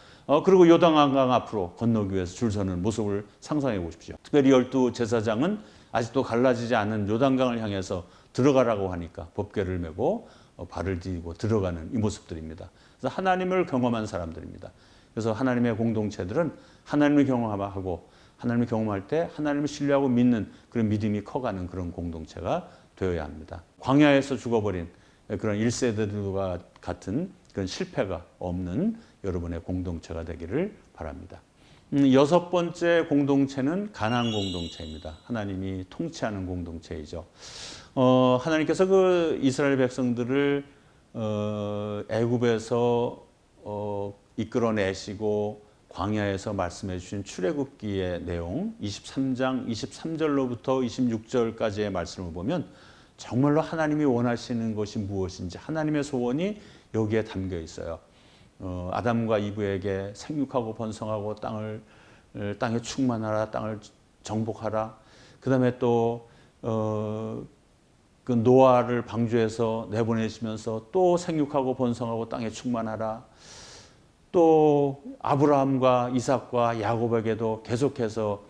S1: 그리고 요단강 앞으로 건너기 위해서 줄 서는 모습을 상상해 보십시오. 특별히 12 제사장은 아직도 갈라지지 않은 요단강을 향해서 들어가라고 하니까 법궤를 메고 발을 디디고 들어가는 이 모습들입니다. 그래서 하나님을 경험한 사람들입니다. 그래서 하나님의 공동체들은 하나님을 경험하고 하나님을 경험할 때 하나님을 신뢰하고 믿는 그런 믿음이 커가는 그런 공동체가 되어야 합니다. 광야에서 죽어버린 그런 1세대들과 같은 그런 실패가 없는 여러분의 공동체가 되기를 바랍니다. 6번째 공동체는 가나안 공동체입니다. 하나님이 통치하는 공동체이죠. 하나님께서 그 이스라엘 백성들을 애굽에서 이끌어내시고 광야에서 말씀해 주신 출애굽기의 내용 23장 23절로부터 26절까지의 말씀을 보면 정말로 하나님이 원하시는 것이 무엇인지 하나님의 소원이 여기에 담겨 있어요. 아담과 이브에게 생육하고 번성하고 땅에 충만하라, 땅을 정복하라. 그다음에 또 그 노아를 방주에서 내보내시면서 또 생육하고 번성하고 땅에 충만하라. 또 아브라함과 이삭과 야곱에게도 계속해서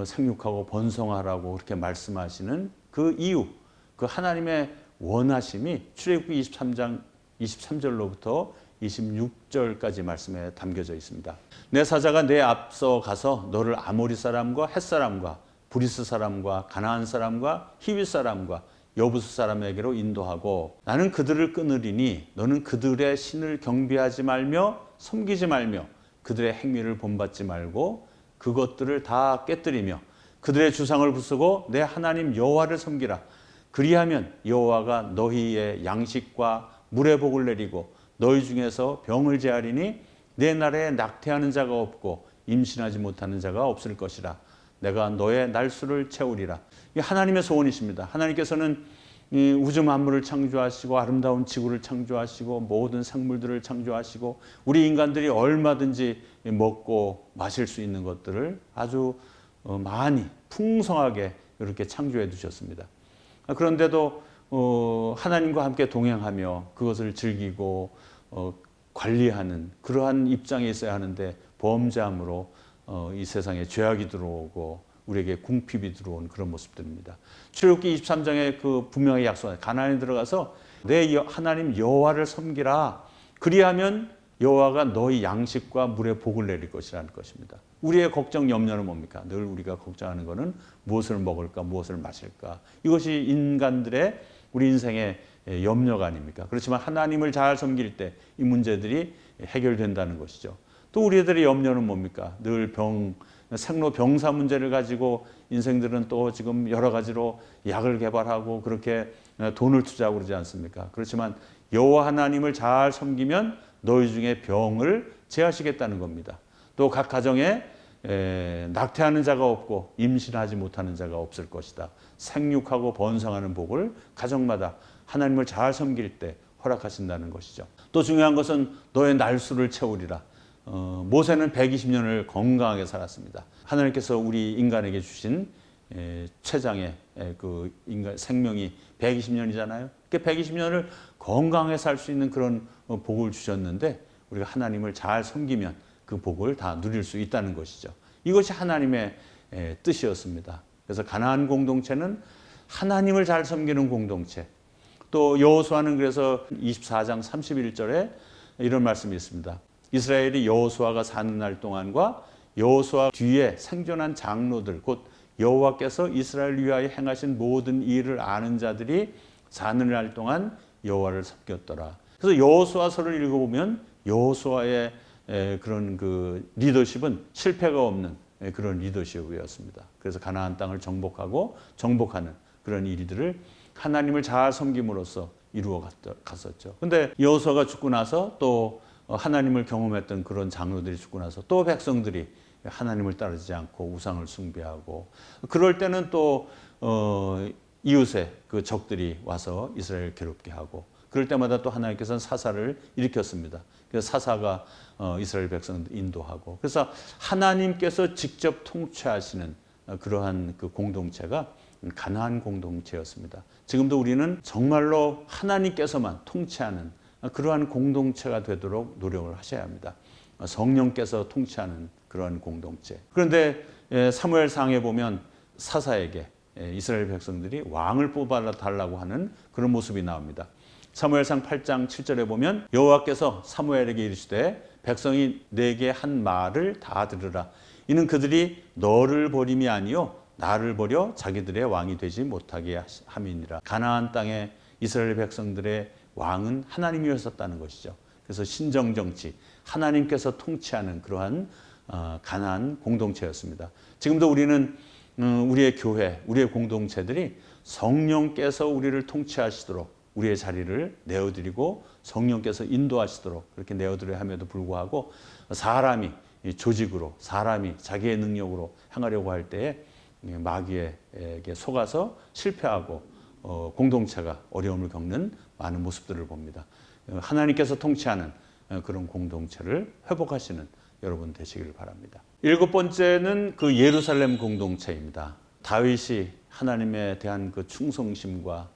S1: 생육하고 번성하라고 그렇게 말씀하시는 그 이유, 그 하나님의 원하심이 출애굽기 23장 23절로부터 26절까지 말씀에 담겨져 있습니다. 내 사자가 내 앞서 가서 너를 아모리 사람과 헷 사람과 브리스 사람과 가나안 사람과 히윗 사람과 여부스 사람에게로 인도하고 나는 그들을 끊으리니 너는 그들의 신을 경배하지 말며 섬기지 말며 그들의 행위를 본받지 말고 그것들을 다 깨뜨리며 그들의 주상을 부수고 내 하나님 여호와를 섬기라. 그리하면 여호와가 너희의 양식과 물의 복을 내리고 너희 중에서 병을 제하리니 내 나라에 낙태하는 자가 없고 임신하지 못하는 자가 없을 것이라. 내가 너의 날수를 채우리라. 이게 하나님의 소원이십니다. 하나님께서는 이 우주 만물을 창조하시고 아름다운 지구를 창조하시고 모든 생물들을 창조하시고 우리 인간들이 얼마든지 먹고 마실 수 있는 것들을 아주 많이 풍성하게 이렇게 창조해 두셨습니다. 그런데도 하나님과 함께 동행하며 그것을 즐기고 관리하는 그러한 입장에 있어야 하는데 범죄함으로 이 세상에 죄악이 들어오고 우리에게 궁핍이 들어온 그런 모습들입니다. 출애굽기 23장에 그 분명히 약속한 가나안에 들어가서 내 하나님 여호와를 섬기라. 그리하면 여호와가 너희 양식과 물의 복을 내릴 것이라는 것입니다. 우리의 걱정 염려는 뭡니까? 늘 우리가 걱정하는 것은 무엇을 먹을까, 무엇을 마실까. 이것이 인간들의 우리 인생의 염려가 아닙니까? 그렇지만 하나님을 잘 섬길 때 이 문제들이 해결된다는 것이죠. 또 우리들의 염려는 뭡니까? 늘 생로병사 문제를 가지고 인생들은 또 지금 여러 가지로 약을 개발하고 그렇게 돈을 투자하고 그러지 않습니까? 그렇지만 여호와 하나님을 잘 섬기면 너희 중에 병을 제하시겠다는 겁니다. 또 각 가정에 낙태하는 자가 없고 임신하지 못하는 자가 없을 것이다. 생육하고 번성하는 복을 가정마다 하나님을 잘 섬길 때 허락하신다는 것이죠. 또 중요한 것은 너의 날수를 채우리라. 모세는 120년을 건강하게 살았습니다. 하나님께서 우리 인간에게 주신 최장의 그 인간 생명이 120년이잖아요. 그 120년을 건강하게 살 수 있는 그런 복을 주셨는데 우리가 하나님을 잘 섬기면 그 복을 다 누릴 수 있다는 것이죠. 이것이 하나님의 뜻이었습니다. 그래서 가나안 공동체는 하나님을 잘 섬기는 공동체. 또 여호수아는 그래서 24장 31절에 이런 말씀이 있습니다. 이스라엘이 여호수아가 사는 날 동안과 여호수아 뒤에 생존한 장로들 곧 여호와께서 이스라엘 위하여 행하신 모든 일을 아는 자들이 사는 날 동안 여호와를 섬겼더라. 그래서 여호수아서를 읽어보면 여호수아의 그런 그 리더십은 실패가 없는 그런 리더십이었습니다. 그래서 가나안 땅을 정복하는 그런 일들을 하나님을 잘 섬김으로써 이루어 갔었죠. 근데 여호수아가 죽고 나서 또 하나님을 경험했던 그런 장로들이 죽고 나서 또 백성들이 하나님을 따르지 않고 우상을 숭배하고, 그럴 때는 또 이웃의 그 적들이 와서 이스라엘을 괴롭게 하고, 그럴 때마다 또 하나님께서는 사사를 일으켰습니다. 그래서 사사가 이스라엘 백성들 인도하고, 그래서 하나님께서 직접 통치하시는 그러한 그 공동체가 가나안 공동체였습니다. 지금도 우리는 정말로 하나님께서만 통치하는 그러한 공동체가 되도록 노력을 하셔야 합니다. 성령께서 통치하는 그러한 공동체. 그런데 사무엘상에 보면 사사에게 이스라엘 백성들이 왕을 뽑아달라고 하는 그런 모습이 나옵니다. 사무엘상 8장 7절에 보면 여호와께서 사무엘에게 이르시되 백성이 내게 한 말을 다 들으라. 이는 그들이 너를 버림이 아니요 나를 버려 자기들의 왕이 되지 못하게 함이니라. 가나안 땅에 이스라엘 백성들의 왕은 하나님이었었다는 것이죠. 그래서 신정정치, 하나님께서 통치하는 그러한 가나안 공동체였습니다. 지금도 우리는 우리의 교회, 우리의 공동체들이 성령께서 우리를 통치하시도록 우리의 자리를 내어드리고 성령께서 인도하시도록 그렇게 내어드려야 함에도 불구하고, 사람이 조직으로, 사람이 자기의 능력으로 행하려고 할 때에 마귀에게 속아서 실패하고 공동체가 어려움을 겪는 많은 모습들을 봅니다. 하나님께서 통치하는 그런 공동체를 회복하시는 여러분 되시기를 바랍니다. 7번째는 그 예루살렘 공동체입니다. 다윗이 하나님에 대한 그 충성심과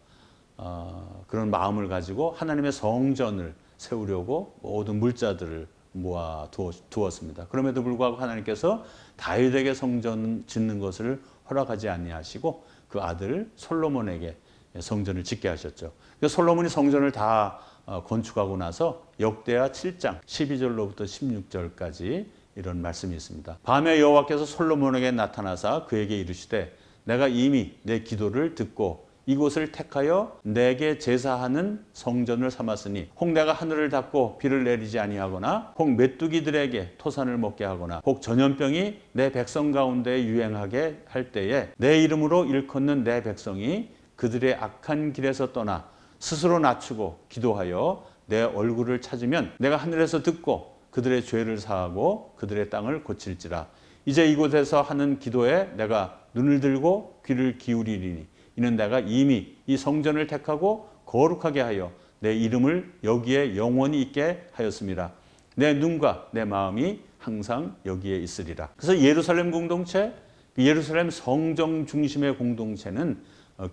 S1: 그런 마음을 가지고 하나님의 성전을 세우려고 모든 물자들을 모아 두었습니다. 그럼에도 불구하고 하나님께서 다윗에게 성전 짓는 것을 허락하지 아니하시고 그 아들 솔로몬에게 성전을 짓게 하셨죠. 솔로몬이 성전을 다 건축하고 나서 역대하 7장 12절로부터 16절까지 이런 말씀이 있습니다. 밤에 여호와께서 솔로몬에게 나타나사 그에게 이르시되 내가 이미 내 기도를 듣고 이곳을 택하여 내게 제사하는 성전을 삼았으니 혹 내가 하늘을 닫고 비를 내리지 아니하거나 혹 메뚜기들에게 토산을 먹게 하거나 혹 전염병이 내 백성 가운데 유행하게 할 때에 내 이름으로 일컫는 내 백성이 그들의 악한 길에서 떠나 스스로 낮추고 기도하여 내 얼굴을 찾으면 내가 하늘에서 듣고 그들의 죄를 사하고 그들의 땅을 고칠지라. 이제 이곳에서 하는 기도에 내가 눈을 들고 귀를 기울이리니 이는 내가 이미 이 성전을 택하고 거룩하게 하여 내 이름을 여기에 영원히 있게 하였습니다. 내 눈과 내 마음이 항상 여기에 있으리라. 그래서 예루살렘 공동체, 예루살렘 성정 중심의 공동체는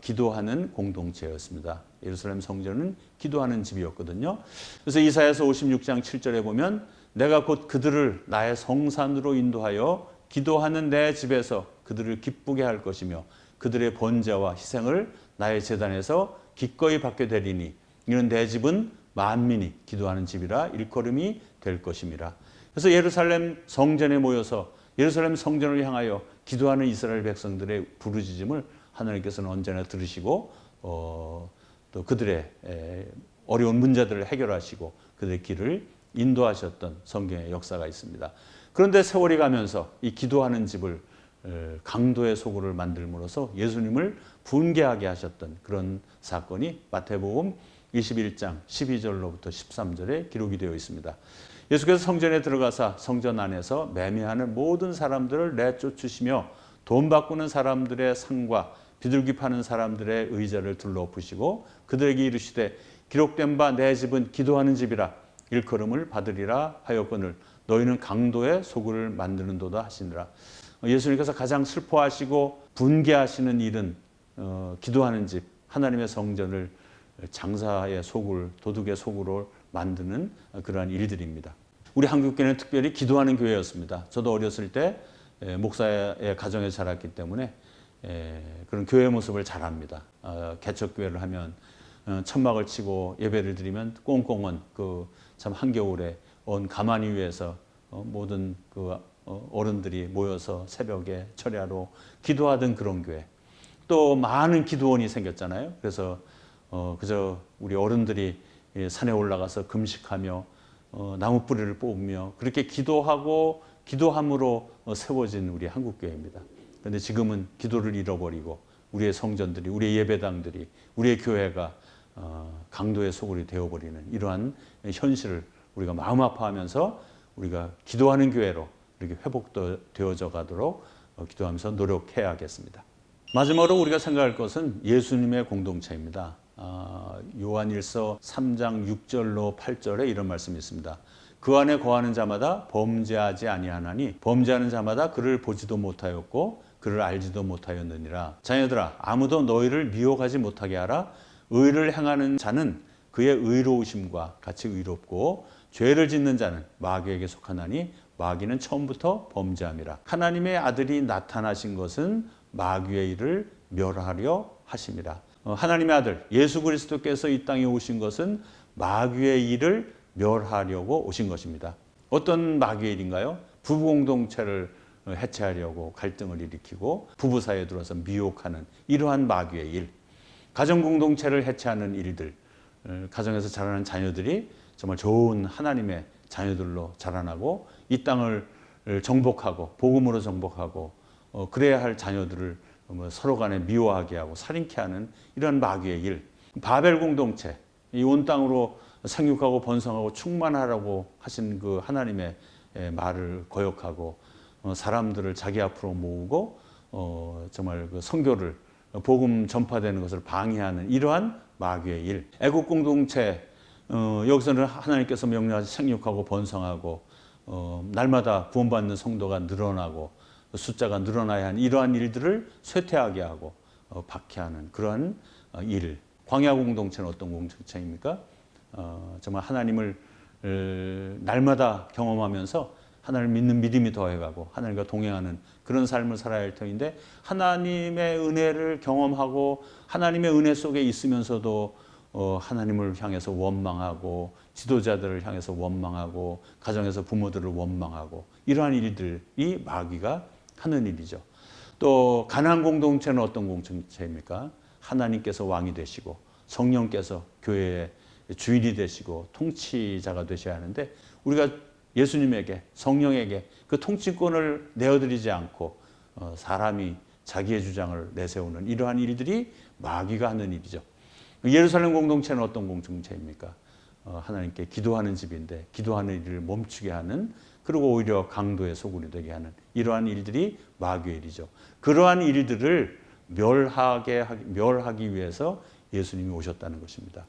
S1: 기도하는 공동체였습니다. 예루살렘 성전은 기도하는 집이었거든요. 그래서 이사야서 56장 7절에 보면 내가 곧 그들을 나의 성산으로 인도하여 기도하는 내 집에서 그들을 기쁘게 할 것이며 그들의 번제와 희생을 나의 제단에서 기꺼이 받게 되리니 이는 내 집은 만민이 기도하는 집이라 일컬음이 될 것임이라. 그래서 예루살렘 성전에 모여서 예루살렘 성전을 향하여 기도하는 이스라엘 백성들의 부르짖음을 하나님께서는 언제나 들으시고 또 그들의 어려운 문제들을 해결하시고 그들의 길을 인도하셨던 성경의 역사가 있습니다. 그런데 세월이 가면서 이 기도하는 집을 강도의 소굴을 만들므로써 예수님을 분개하게 하셨던 그런 사건이 마태복음 21장 12절로부터 13절에 기록이 되어 있습니다. 예수께서 성전에 들어가사 성전 안에서 매매하는 모든 사람들을 내쫓으시며 돈 바꾸는 사람들의 상과 비둘기 파는 사람들의 의자를 둘러엎으시고 그들에게 이르시되 기록된 바 내 집은 기도하는 집이라 일컬음을 받으리라 하였거늘 너희는 강도의 소굴을 만드는도다 하시니라. 예수님께서 가장 슬퍼하시고 분개하시는 일은 기도하는 집, 하나님의 성전을 장사의 소굴, 도둑의 소굴로 만드는 그러한 일들입니다. 우리 한국교회는 특별히 기도하는 교회였습니다. 저도 어렸을 때 목사의 가정에 자랐기 때문에 그런 교회 모습을 잘 압니다. 개척교회를 하면 천막을 치고 예배를 드리면 꽁꽁은 그 참 한겨울에 온 가마니 위에서 모든 그 어른들이 모여서 새벽에 철야로 기도하던 그런 교회. 또 많은 기도원이 생겼잖아요. 그래서 그저 우리 어른들이 산에 올라가서 금식하며 나무 뿌리를 뽑으며 그렇게 기도하고 기도함으로 세워진 우리 한국교회입니다. 그런데 지금은 기도를 잃어버리고 우리의 성전들이, 우리의 예배당들이, 우리의 교회가 강도의 소굴이 되어버리는 이러한 현실을 우리가 마음 아파하면서 우리가 기도하는 교회로 이렇게 회복되어져 가도록 기도하면서 노력해야겠습니다. 마지막으로 우리가 생각할 것은 예수님의 공동체입니다. 요한일서 3장 6절로 8절에 이런 말씀이 있습니다. 그 안에 거하는 자마다 범죄하지 아니하나니 범죄하는 자마다 그를 보지도 못하였고 그를 알지도 못하였느니라. 자녀들아, 아무도 너희를 미혹하지 못하게 하라. 의를 행하는 자는 그의 의로우심과 같이 의롭고 죄를 짓는 자는 마귀에게 속하나니 마귀는 처음부터 범죄함이라. 하나님의 아들이 나타나신 것은 마귀의 일을 멸하려 하심이라. 하나님의 아들 예수 그리스도께서 이 땅에 오신 것은 마귀의 일을 멸하려고 오신 것입니다. 어떤 마귀의 일인가요? 부부 공동체를 해체하려고 갈등을 일으키고 부부 사이에 들어서 미혹하는 이러한 마귀의 일, 가정 공동체를 해체하는 일들, 가정에서 자라는 자녀들이 정말 좋은 하나님의 자녀들로 자라나고 이 땅을 정복하고 복음으로 정복하고 그래야 할 자녀들을 서로 간에 미워하게 하고 살인케 하는 이런 마귀의 일. 바벨 공동체, 이 온 땅으로 생육하고 번성하고 충만하라고 하신 그 하나님의 말을 거역하고 사람들을 자기 앞으로 모으고 정말 그 선교를 복음 전파되는 것을 방해하는 이러한 마귀의 일. 애국 공동체, 여기서는 하나님께서 명령하신 생육하고 번성하고 날마다 구원받는 성도가 늘어나고 숫자가 늘어나야 하는 이러한 일들을 쇠퇴하게 하고 박해하는 그러한 일. 광야 공동체는 어떤 공동체입니까? 정말 하나님을 날마다 경험하면서 하나님을 믿는 믿음이 더해가고 하나님과 동행하는 그런 삶을 살아야 할 터인데 하나님의 은혜를 경험하고 하나님의 은혜 속에 있으면서도 하나님을 향해서 원망하고 지도자들을 향해서 원망하고 가정에서 부모들을 원망하고 이러한 일들이 마귀가 하는 일이죠. 또 가나안 공동체는 어떤 공동체입니까? 하나님께서 왕이 되시고 성령께서 교회의 주인이 되시고 통치자가 되셔야 하는데 우리가 예수님에게 성령에게 그 통치권을 내어드리지 않고 사람이 자기의 주장을 내세우는 이러한 일들이 마귀가 하는 일이죠. 예루살렘 공동체는 어떤 공동체입니까? 하나님께 기도하는 집인데 기도하는 일을 멈추게 하는 그리고 오히려 강도의 소굴이 되게 하는 이러한 일들이 마귀의 일이죠. 그러한 일들을 멸하기 위해서 예수님이 오셨다는 것입니다.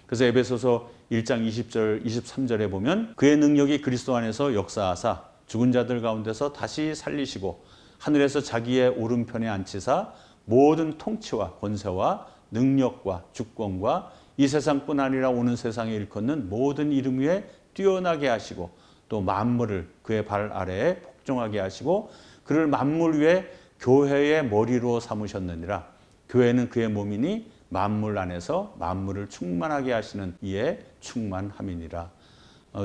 S1: 그래서 에베소서 1장 20절, 23절에 보면 그의 능력이 그리스도 안에서 역사하사 죽은 자들 가운데서 다시 살리시고 하늘에서 자기의 오른편에 앉히사 모든 통치와 권세와 능력과 주권과 이 세상뿐 아니라 오는 세상에 일컫는 모든 이름 위에 뛰어나게 하시고 또 만물을 그의 발 아래에 복종하게 하시고 그를 만물 위에 교회의 머리로 삼으셨느니라. 교회는 그의 몸이니 만물 안에서 만물을 충만하게 하시는 이에 충만함이니라.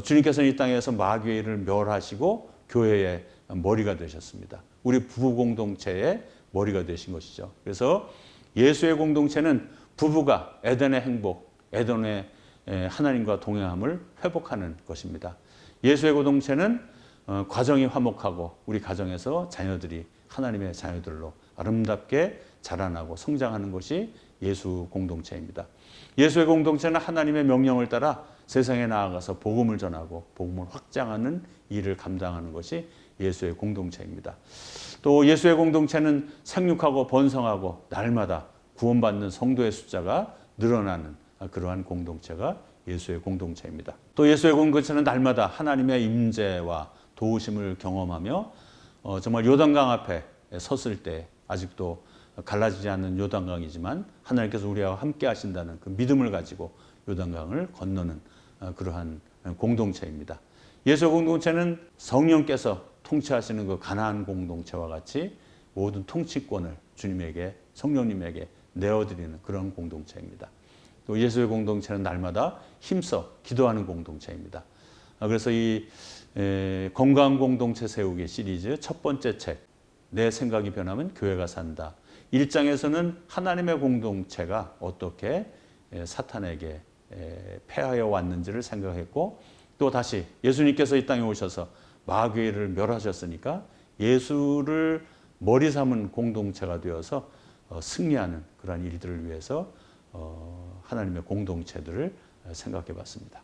S1: 주님께서는 이 땅에서 마귀의 일을 멸하시고 교회의 머리가 되셨습니다. 우리 부부 공동체의 머리가 되신 것이죠. 그래서 예수의 공동체는 부부가 에덴의 행복, 에덴의 하나님과 동행함을 회복하는 것입니다. 예수의 공동체는 가정이 화목하고 우리 가정에서 자녀들이 하나님의 자녀들로 아름답게 자라나고 성장하는 것이 예수 공동체입니다. 예수의 공동체는 하나님의 명령을 따라 세상에 나아가서 복음을 전하고 복음을 확장하는 일을 감당하는 것이 예수의 공동체입니다. 또 예수의 공동체는 생육하고 번성하고 날마다 구원받는 성도의 숫자가 늘어나는 그러한 공동체가 예수의 공동체입니다. 또 예수의 공동체는 날마다 하나님의 임재와 도우심을 경험하며 정말 요단강 앞에 섰을 때 아직도 갈라지지 않는 요단강이지만 하나님께서 우리와 함께 하신다는 그 믿음을 가지고 요단강을 건너는 그러한 공동체입니다. 예수의 공동체는 성령께서 통치하시는 그 가나안 공동체와 같이 모든 통치권을 주님에게 성령님에게 내어드리는 그런 공동체입니다. 또 예수의 공동체는 날마다 힘써 기도하는 공동체입니다. 그래서 이 건강 공동체 세우기 시리즈 첫 번째 책 내 생각이 변하면 교회가 산다. 1장에서는 하나님의 공동체가 어떻게 사탄에게 패하여 왔는지를 생각했고 또 다시 예수님께서 이 땅에 오셔서 마귀를 멸하셨으니까 예수를 머리 삼은 공동체가 되어서 승리하는 그러한 일들을 위해서 하나님의 공동체들을 생각해 봤습니다.